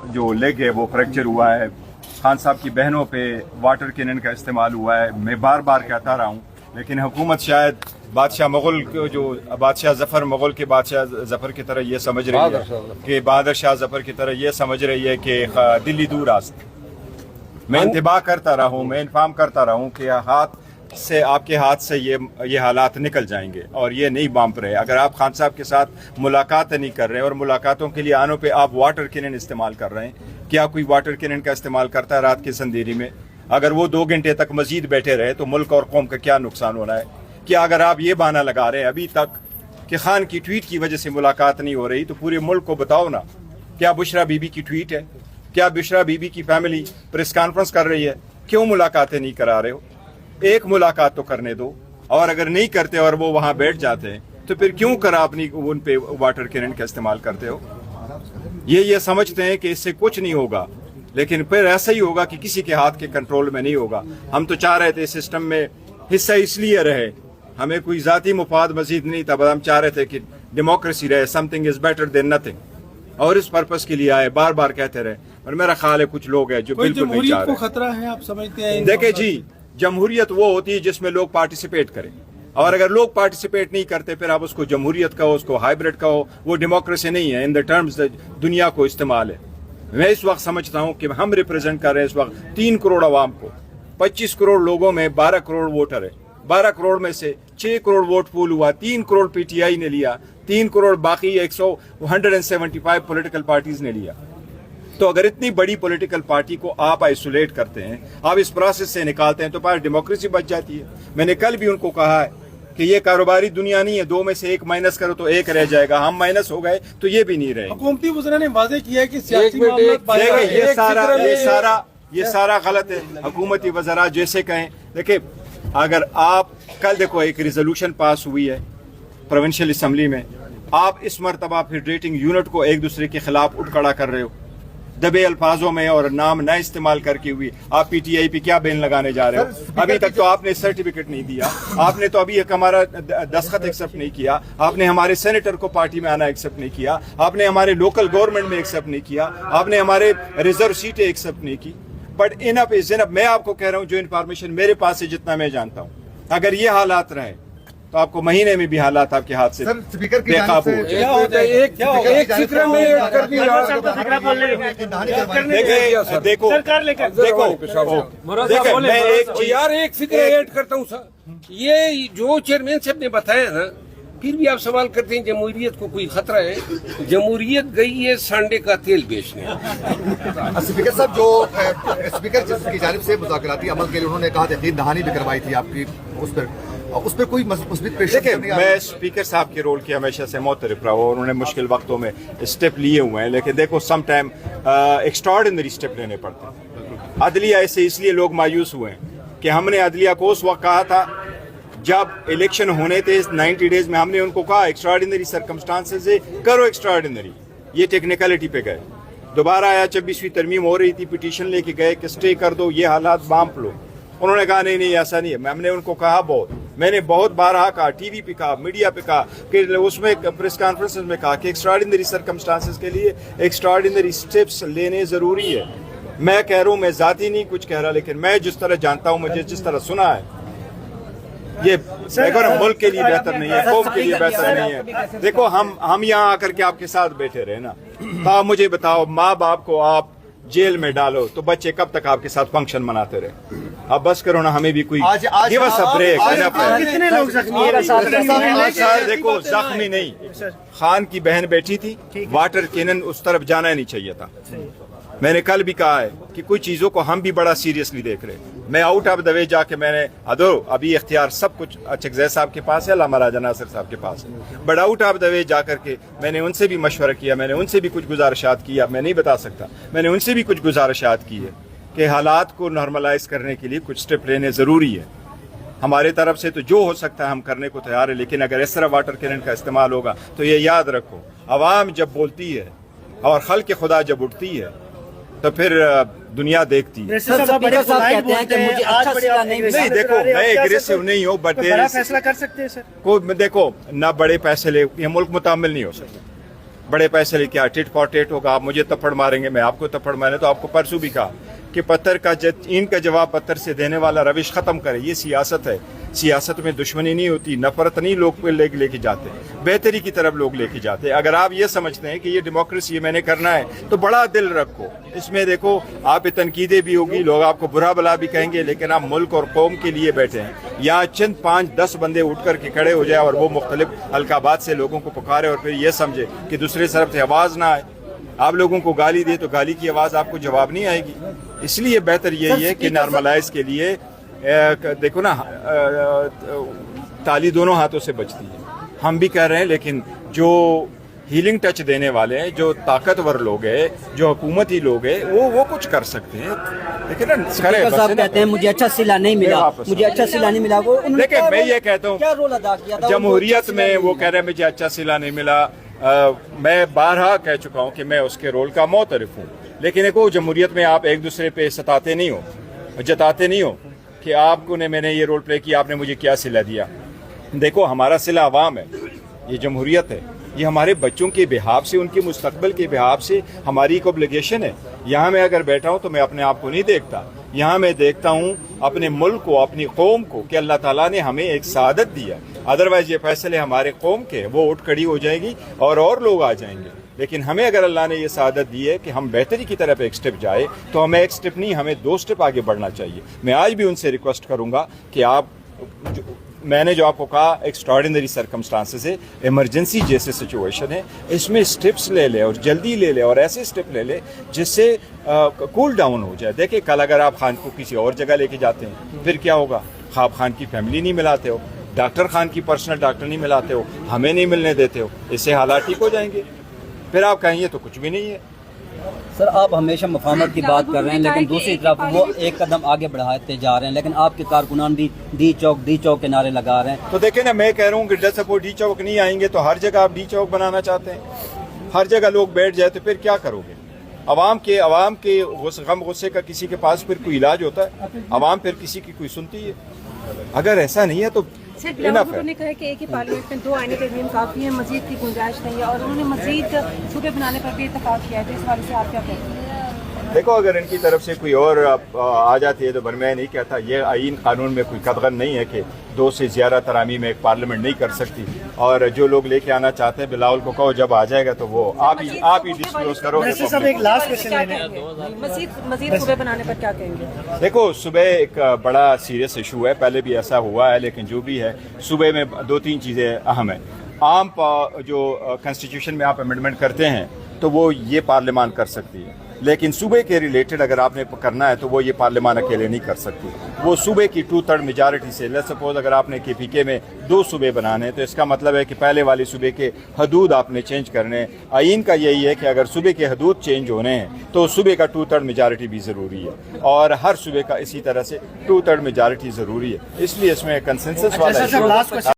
जो लेग है वो फ्रैक्चर हुआ है, खान साहब की बहनों पे वाटर कैनन का इस्तेमाल हुआ है। मैं बार बार कहता रहा हूँ, लेकिन हुकूमत शायद बादशाह मुग़ल को, जो बादशाह ज़फ़र मुग़ल के बादशाह ज़फ़र की तरह ये समझ रही है कि बहादुर शाह ज़फ़र की तरह ये समझ रही है कि दिल्ली दूर रास्ते। मैं इंतबाह करता रहा हूँ, मैं इन्फार्म करता रहा हूँ कि आपके हाथ से ये हालात निकल जाएंगे और ये नहीं बांप रहे। अगर आप खान साहब के साथ मुलाकात नहीं कर रहे और मुलाकातों के लिए आने पे आप वाटर कैनन इस्तेमाल कर रहे हैं, क्या कोई वाटर कैनन का इस्तेमाल करता है रात की अंधेरी में? अगर वो 2 घंटे तक मजीद बैठे रहे तो मुल्क और कौम का क्या नुकसान होना है? क्या अगर आप ये बहाना लगा रहे हैं अभी तक कि खान की ट्वीट की वजह से मुलाकात नहीं हो रही, तो पूरे मुल्क को बताओ ना, क्या बुशरा बीबी की ट्वीट है? क्या बुशरा बीबी की फैमिली प्रेस कॉन्फ्रेंस कर रही है? क्यों मुलाकातें नहीं करा रहे हो? एक मुलाकात तो करने दो, और अगर नहीं करते और वो वहां बैठ जाते हैं तो फिर क्यों कर अपनी उन पे वाटर कैनन का इस्तेमाल करते हो? ये समझते हैं कि इससे कुछ नहीं होगा, लेकिन फिर ऐसा ही होगा कि किसी के हाथ के कंट्रोल में नहीं होगा। हम तो चाह रहे थे सिस्टम में हिस्सा इसलिए रहे, हमें कोई जाती मुफाद मजीद नहीं था, हम चाह रहे थे कि डेमोक्रेसी रहे, something is better than nothing, और इस पर्पस के लिए आए, बार बार कहते रहे। और मेरा ख्याल है कुछ लोग हैं जो बिल्कुल नहीं चाह रहे। खतरा है आप समझते हैं? देखे जी, जमहूरियत वो होती है जिसमें लोग पार्टिसिपेट करें, और अगर लोग पार्टिसिपेट नहीं करते फिर आप उसको जमहूरियत कहो, उसको हाइब्रिड कहो, वो डेमोक्रेसी नहीं है इन द टर्म्स दुनिया को इस्तेमाल है। मैं इस वक्त समझता हूँ कि हम रिप्रेजेंट कर रहे हैं इस वक्त 3 करोड़ आवाम को। 25 करोड़ लोगों में 12 करोड़ वोटर है, 12 करोड़ में से 6 करोड़ वोट पूल हुआ, 3 करोड़ पीटीआई ने लिया, 3 करोड़ बाकी 175 पॉलिटिकल पार्टीज ने लिया। तो अगर इतनी बड़ी पॉलिटिकल पार्टी को आप आइसोलेट करते हैं, आप इस प्रोसेस से निकालते हैं, तो पास डेमोक्रेसी बच जाती है। मैंने कल भी उनको कहा है कि ये कारोबारी दुनिया नहीं है, 2 में से 1 माइनस करो तो 1 रह जाएगा। हम माइनस हो गए तो ये भी नहीं रहे। हुकूमती वज़रा ने वाज़ेह किया है कि ये सारा गलत है। हुकूमती वज़रा जैसे कहें, देखिए अगर आप कल देखो एक रिजोल्यूशन पास हुई है प्रोविंशियल असम्बली में, आप इस मरतबा फिर रेटिंग यूनिट को एक दूसरे के खिलाफ उठ खड़ा कर रहे हो, दबे अल्फाजों में और नाम न इस्तेमाल करके हुई। आप पीटीआई पे क्या बैन लगाने जा रहे हो? अभी तक तो आपने सर्टिफिकेट नहीं दिया, आपने तो अभी एक हमारा दस्तखत एक्सेप्ट नहीं किया, आपने हमारे सेनेटर को पार्टी में आना एक्सेप्ट नहीं किया, आपने हमारे लोकल गवर्नमेंट में एक्सेप्ट नहीं किया, आपने हमारे रिजर्व सीटें एक्सेप्ट नहीं की। But enough is enough. मैं आपको कह रहा हूँ जो इन्फॉर्मेशन मेरे पास है, जितना मैं जानता हूँ, अगर ये हालात रहे तो आपको महीने में भी हालात आपके हाथ से बेकाबू हो जाए। देखो मैं एक फिक्र ऐड करता हूँ सर, ये जो चेयरमैन साहब ने बताया ना, फिर भी आप सवाल करते हैं जमहूरियत को कोई खतरा है? जमहूरियत गई है सांडे का तेल बेचने। स्पीकर साहब, जो स्पीकर की जानिब से मुज़ाकराती अमल के लिए उन्होंने कहा यकीन दहानी भी करवाई थी आपकी, उस पर कोई मज़बूत प्रेशर? देखिए, मैं स्पीकर साहब के रोल की हमेशा से मोतरफ रहा हूँ और उन्होंने मुश्किल वक्तों में स्टेप लिए हुए हैं, लेकिन देखो सम टाइम एक्स्ट्राऑर्डिनरी स्टेप लेने पड़ते हैं। अदलिया ऐसे इसलिए लोग मायूस हुए हैं कि हमने अदलिया को उस वक्त कहा था जब इलेक्शन होने थे 90 डेज में, हमने उनको कहा एक्स्ट्राऑर्डिनरी सर्कमस्टांसेस है, करो एक्स्ट्राऑर्डिनरी। ये टेक्निकलिटी पे गए। दोबारा आया 26वीं तरमीम हो रही थी, पिटीशन लेके गए कि स्टे कर दो, ये हालात बांप लो। उन्होंने कहा नहीं ऐसा नहीं है। हमने उनको कहा मैंने बहुत बार कहा, टीवी पे कहा, मीडिया पे कहा, कि उसमें प्रेस कॉन्फ्रेंसेस में कहा कि एक्स्ट्राऑर्डिनरी सर्कमस्टांसेस के लिए एक्स्ट्राऑर्डिनरी स्टेप्स लेने जरूरी है। मैं कह रहा हूँ, मैं जाती नहीं कुछ कह रहा, लेकिन मैं जिस तरह जानता हूँ, मुझे जिस तरह सुना है, ये मुल्क के लिए बेहतर नहीं है, कौम के लिए बेहतर नहीं है। देखो हम यहाँ आकर के आपके साथ बैठे रहे ना, तो आप मुझे बताओ, माँ बाप को आप जेल में डालो तो बच्चे कब तक आपके साथ फंक्शन मनाते रहे? अब बस करो ना, हमें भी कोई गिव अस अ ब्रेक। कितने लोग जख्मी हैं? सर देखो, जख्मी नहीं, खान की बहन बैठी थी, वाटर कैनन उस तरफ जाना ही नहीं चाहिए था। मैंने कल भी कहा है कि कुछ चीजों को हम भी बड़ा सीरियसली देख रहे हैं। मैं आउट ऑफ द वे जाके मैंने अभी इख्तियार सब कुछ चकज़ई साहब के पास है, अल्लामा राजा नासिर साहब के पास है, but out of the way जा करके मैंने उनसे भी मशवरा किया, मैंने उनसे भी कुछ गुजारिशात की। अब मैं नहीं बता सकता, मैंने उनसे भी कुछ गुजारिशात की है कि हालात को नॉर्मलाइज करने के लिए कुछ स्टेप लेने ज़रूरी है। हमारे तरफ से तो जो हो सकता है हम करने को तैयार है, लेकिन अगर इस तरह वाटर कैनन का इस्तेमाल होगा तो ये याद रखो, अवाम जब बोलती है और खल्क़ खुदा जब उठती है तो फिर दुनिया देखती है। नहीं देखो, मैं एग्रेसिव नहीं हूँ, बट फैसला कर सकते हैं सर। को देखो ना, बड़े पैसे ले ये मुल्क मुतामिल नहीं हो सकता। बड़े पैसे लेके आ टिट फॉर टेट होगा, आप मुझे थप्पड़ मारेंगे, मैं आपको थप्पड़ मारे। तो आपको परसों भी कहा कि पत्थर का इनका जवाब पत्थर से देने वाला रविश खत्म करे। ये सियासत है, सियासत में दुश्मनी नहीं होती, नफरत नहीं लोग लेके जाते, बेहतरी की तरफ लोग लेके जाते। अगर आप ये समझते हैं कि ये डेमोक्रेसी मैंने करना है तो बड़ा दिल रखो। इसमें देखो आप पे तनकीदें भी होगी, लोग आपको बुरा भला भी कहेंगे, लेकिन आप मुल्क और कौम के लिए बैठे हैं। यहाँ चंद 5-10 बंदे उठ कर के खड़े हो जाए और वो मुख्तलिफ हल्काबात से लोगों को पुकारे और फिर ये समझे कि दूसरे तरफ से आवाज़ ना आए। आप लोगों को गाली दे तो गाली की आवाज़ आपको जवाब नहीं आएगी। इसलिए बेहतर यही है कि नॉर्मलाइज के लिए देखो ना, ताली दोनों हाथों से बजती है। हम भी कह रहे हैं, लेकिन जो हीलिंग टच देने वाले हैं, जो ताकतवर लोग हैं, जो हुकूमती लोग हैं, वो कुछ कर सकते हैं। देखिए ना, स्पीकर साहब कहते हैं मुझे अच्छा सिला नहीं मिला, मुझे अच्छा सिला नहीं मिला। वो देखिए मैं ये कहता हूँ क्या रोल अदा किया था जमहूरियत में, वो कह रहे हैं मुझे अच्छा सिला नहीं मिला। मैं बारहा कह चुका हूँ कि मैं उसके रोल का मोतरफ हूँ, लेकिन एक जमहूरियत में आप एक दूसरे पे सताते नहीं हो, जताते नहीं हो कि आपको ने मैंने ये रोल प्ले किया, आपने मुझे क्या सिला दिया। देखो हमारा सिला अवाम है, ये जमहूरियत है, ये हमारे बच्चों के बिहाफ से, उनके मुस्तकबिल के बिहाफ से हमारी एक ऑब्लिगेशन है। यहाँ मैं अगर बैठा हूँ तो मैं अपने आप को नहीं देखता, यहाँ मैं देखता हूँ अपने मुल्क को, अपनी कौम को, कि अल्लाह ताला ने हमें एक सादत दिया। अदरवाइज ये फैसले हमारे कौम के, वो उठ खड़ी हो जाएगी और लोग आ जाएंगे। लेकिन हमें अगर अल्लाह ने ये सादत दी है कि हम बेहतरी की तरफ एक स्टेप जाए, तो हमें एक स्टेप नहीं, हमें 2 स्टेप आगे बढ़ना चाहिए। मैं आज भी उनसे रिक्वेस्ट करूँगा कि आप मैंने जो आपको कहा एक्स्ट्राऑर्डिनरी सर्कमस्टांसेस है, इमरजेंसी जैसे सिचुएशन है, इसमें स्टेप्स ले ले और जल्दी ले ले और ऐसे स्टेप ले ले जिससे कूल डाउन हो जाए। देखिए कल अगर आप खान को किसी और जगह लेके जाते हैं फिर क्या होगा? आप खान की फैमिली नहीं मिलाते हो, डॉक्टर खान की पर्सनल डॉक्टर नहीं मिलाते हो, हमें नहीं मिलने देते हो, इससे हालात ठीक हो जाएंगे। फिर आप कहेंगे तो कुछ भी नहीं है। सर आप हमेशा मफामत की बात कर रहे हैं, लेकिन दूसरी तरफ वो एक कदम आगे बढ़ाते जा रहे हैं, लेकिन आपके कारकुनान भी दी चौक के नारे लगा रहे हैं। तो देखें ना, मैं कह रहा हूँ कि जब सपोर्ट डी चौक नहीं आएंगे तो हर जगह आप डी चौक बनाना चाहते हैं, हर जगह लोग बैठ जाए तो फिर क्या करोगे? अवाम के गम गुस्से का किसी के पास फिर कोई इलाज होता है? अवाम फिर किसी की कोई सुनती है? अगर ऐसा नहीं है तो ने कहा कि एक ही पार्लियामेंट में 2 आईने तरमीम काफी है, मजीद की गुंजाइश नहीं है, और उन्होंने मजीद सूबे बनाने पर भी इत्तेफाक किया है। तो इस बारे से आप क्या कहते हैं? देखो अगर इनकी तरफ से कोई और आ जाती है तो मैं नहीं कहता, ये आईन कानून में कोई कदगन नहीं है कि 2 से ज़्यादा तरामी में एक पार्लियामेंट नहीं कर सकती। और जो लोग लेके आना चाहते हैं बिलावल को कहो जब आ जाएगा तो वो आप ही डिस्क्लोज करो। एक लास्ट क्वेश्चन मजीद सूबे बनाने पर क्या कहेंगे? देखो सुबह एक बड़ा सीरियस इशू है, पहले भी ऐसा हुआ है, लेकिन जो भी है सुबह में 2-3 चीज़ें अहम है। आम जो कॉन्स्टिट्यूशन में आप अमेंडमेंट करते हैं तो वो ये पार्लियामान कर सकती है, लेकिन सूबे के रिलेटेड अगर आपने करना है तो वो ये पार्लियामान अकेले नहीं कर सकती। वो सूबे की 2/3 मेजॉरिटी से, लेट्स सपोज अगर आपने KPK में 2 सूबे बनाने तो इसका मतलब है कि पहले वाले सूबे के हदूद आपने चेंज करने हैं। आइन का यही है कि अगर सूबे के हदूद चेंज होने हैं तो सूबे का 2/3 मेजॉरिटी भी ज़रूरी है, और हर सूबे का इसी तरह से 2/3 मेजॉरिटी ज़रूरी है। इसलिए इसमें कंसेंसस वाला